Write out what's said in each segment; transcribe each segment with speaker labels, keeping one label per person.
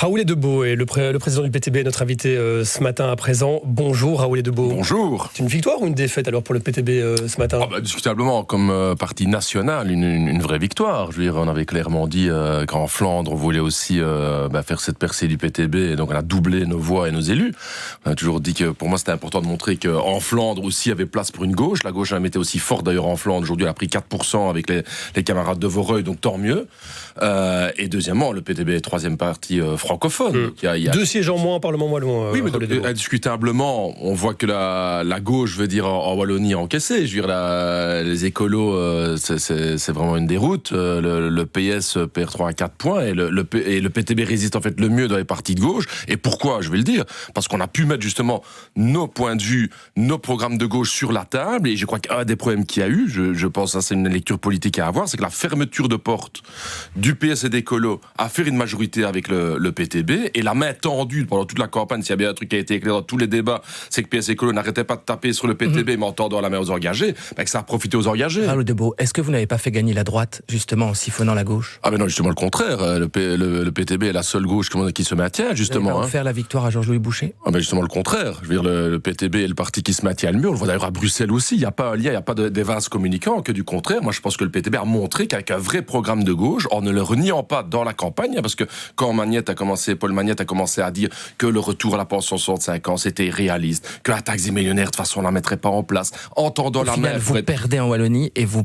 Speaker 1: Raoul Edebo est le président du PTB, notre invité ce matin à présent. Bonjour Raoul Edebo.
Speaker 2: Bonjour.
Speaker 1: C'est une victoire ou une défaite alors pour le PTB ce matin?
Speaker 2: Discutablement, comme parti national, une vraie victoire. Je veux dire, on avait clairement dit qu'en Flandre, on voulait aussi faire cette percée du PTB, et donc on a doublé nos voix et nos élus. On a toujours dit que pour moi c'était important de montrer qu'en Flandre aussi il y avait place pour une gauche. La gauche a jamais été aussi forte d'ailleurs en Flandre. Aujourd'hui elle a pris 4% avec les camarades de Voreuil, donc tant mieux. Et deuxièmement, le PTB est troisième parti francophone. Il y a
Speaker 1: 2 sièges en moins au Parlement wallon.
Speaker 2: Oui, mais indiscutablement, on voit que la gauche, je veux dire, en Wallonie a encaissé. Je veux dire, les écolos, c'est vraiment une déroute. Le PS perd 3 à 4 points et le PTB résiste en fait le mieux dans les partis de gauche. Et pourquoi? Je vais le dire. Parce qu'on a pu mettre justement nos points de vue, nos programmes de gauche sur la table. Et je crois qu'un des problèmes qu'il y a eu, je pense que c'est une lecture politique à avoir, c'est que la fermeture de porte du PS et des écolos a fait une majorité avec le PTB, et la main tendue pendant toute la campagne, s'il y a bien un truc qui a été éclairé dans tous les débats, c'est que PS et écolo n'arrêtait pas de taper sur le PTB, mais en tendant la main aux engagés, que ça a profité aux engagés.
Speaker 3: Raoul Edebo, est-ce que vous n'avez pas fait gagner la droite, justement, en siphonnant la gauche?
Speaker 2: Ah ben non, justement le contraire. Le PTB est la seule gauche qui se maintient, justement.
Speaker 3: Vous allez pas faire la victoire à Georges-Louis Boucher?
Speaker 2: Ah ben justement le contraire. Je veux dire, le PTB est le parti qui se maintient le mieux. On le voit d'ailleurs à Bruxelles aussi. Il n'y a pas un lien, il n'y a pas des vases communicants, que du contraire. Moi, je pense que le PTB a montré qu'avec un vrai programme de gauche, en ne le reniant pas dans la campagne, parce que quand Paul Magnette a commencé à dire que le retour à la pension 65 ans, c'était réaliste, que la taxe des millionnaires, de toute façon, on la mettrait pas en place, entendant la main...
Speaker 3: Vous perdez en Wallonie et vous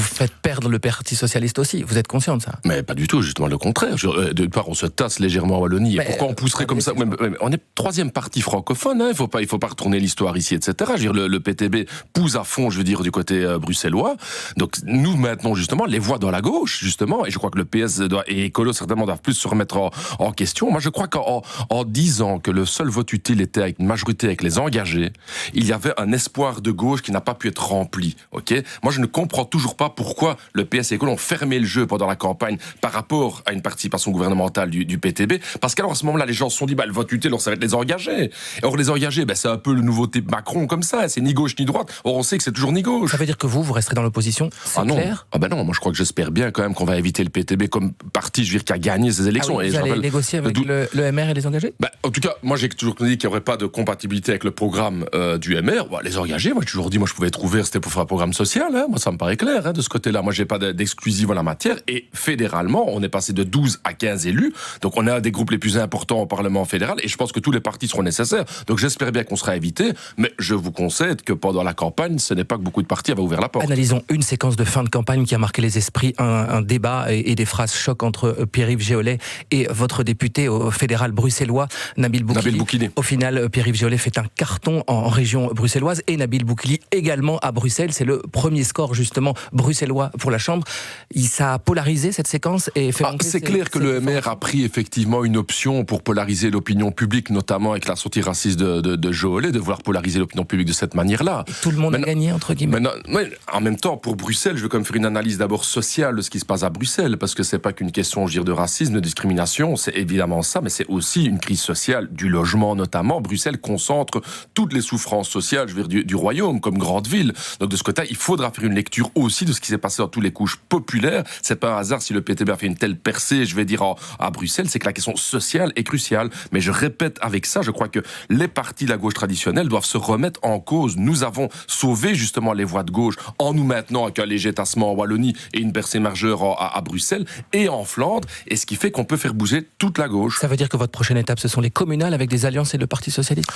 Speaker 3: faites perdre le Parti Socialiste aussi. Vous êtes conscient de ça?
Speaker 2: Mais pas du tout, justement le contraire. De part, on se tasse légèrement en Wallonie. Et pourquoi on pousserait comme ça? On est troisième parti francophone, hein. Il faut pas retourner l'histoire ici, etc. Je veux dire, le PTB pousse à fond, je veux dire, du côté bruxellois. Donc, nous maintenons justement les voix dans la gauche, justement, et je crois que le PS et écolo, certainement, doivent plus se remettre en question. Moi, je crois qu'en disant que le seul vote utile était avec une majorité avec les engagés, il y avait un espoir de gauche qui n'a pas pu être rempli. Ok? Moi, je ne comprends toujours pas pourquoi le PS et écolo ont fermé le jeu pendant la campagne par rapport à une participation gouvernementale du PTB. Parce qu'alors, à ce moment-là, les gens se sont dit, le vote utile, ça va être les engagés. Or, les engagés, c'est un peu le nouveau type Macron comme ça. C'est ni gauche ni droite. Or, on sait que c'est toujours ni gauche.
Speaker 3: Ça veut dire que vous resterez dans l'opposition? C'est clair?
Speaker 2: Non, moi, je crois que j'espère bien quand même qu'on va éviter le PTB comme parti, je veux dire, qui a gagné ces élections.
Speaker 3: Vous allez négocier avec le MR et les engagés?
Speaker 2: En tout cas, moi j'ai toujours dit qu'il n'y aurait pas de compatibilité avec le programme du MR. Les engagés, moi j'ai toujours dit, je pouvais être ouvert, c'était pour faire un programme social. Moi ça me paraît clair de ce côté-là. Moi j'ai pas d'exclusive en la matière. Et fédéralement, on est passé de 12 à 15 élus. Donc on est un des groupes les plus importants au Parlement fédéral. Et je pense que tous les partis seront nécessaires. Donc j'espère bien qu'on sera évité. Mais je vous concède que pendant la campagne, ce n'est pas que beaucoup de partis avaient ouvert la porte.
Speaker 3: Analysons une séquence de fin de campagne qui a marqué les esprits. Un débat et des phrases chocs entre Pierre-Yves Géolet et votre député au fédéral bruxellois, Nabil Boukili. Au final, Pierre-Yves Géolet fait un carton en région bruxelloise et Nabil Boukili également à Bruxelles. C'est le premier score justement bruxellois pour la Chambre. Ça a polarisé cette séquence et fait
Speaker 2: c'est clair que le MR a pris effectivement une option pour polariser l'opinion publique, notamment avec la sortie raciste de Géolet, de vouloir polariser l'opinion publique de cette manière-là.
Speaker 3: Et tout le monde a gagné, entre guillemets.
Speaker 2: En même temps, pour Bruxelles, je veux quand même faire une analyse d'abord sociale de ce qui se passe à Bruxelles, parce que c'est pas qu'une question, je veux dire, de racisme, de discrimination, c'est évidemment ça, mais c'est aussi une crise sociale, du logement notamment. Bruxelles concentre toutes les souffrances sociales, je veux dire, du royaume, comme grande ville. Donc de ce côté, il faudra faire une lecture aussi de ce qui s'est passé dans toutes les couches populaires. C'est pas un hasard si le PTB a fait une telle percée, je vais dire, à Bruxelles, c'est que la question sociale est cruciale. Mais je répète avec ça, je crois que les partis de la gauche traditionnelle doivent se remettre en cause. Nous avons sauvé justement les voix de gauche en nous maintenant avec un léger tassement en Wallonie et une percée majeure à Bruxelles et en Flandre, et ce qui fait qu'on peut faire bouger toute la gauche.
Speaker 3: Ça veut dire que votre prochaine étape, ce sont les communales avec des alliances et le Parti Socialiste?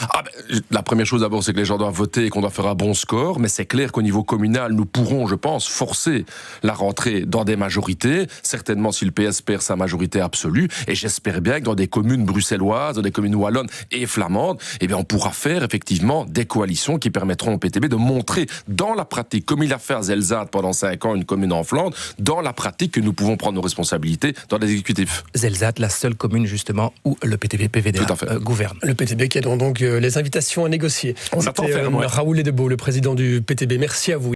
Speaker 2: La première chose d'abord, c'est que les gens doivent voter et qu'on doit faire un bon score, mais c'est clair qu'au niveau communal, nous pourrons, je pense, forcer la rentrée dans des majorités, certainement si le PS perd sa majorité absolue, et j'espère bien que dans des communes bruxelloises, dans des communes wallonnes et flamandes, on pourra faire effectivement des coalitions qui permettront au PTB de montrer dans la pratique, comme il a fait à Zelzate pendant 5 ans, une commune en Flandre, dans la pratique que nous pouvons prendre nos responsabilités dans les exécutifs.
Speaker 3: Zelzate, la seule commune justement où le PTB-PVDA gouverne.
Speaker 1: Le PTB qui a donc les invitations à négocier.
Speaker 2: On attend ferme.
Speaker 1: Raoul Edebo, le président du PTB. Merci à vous.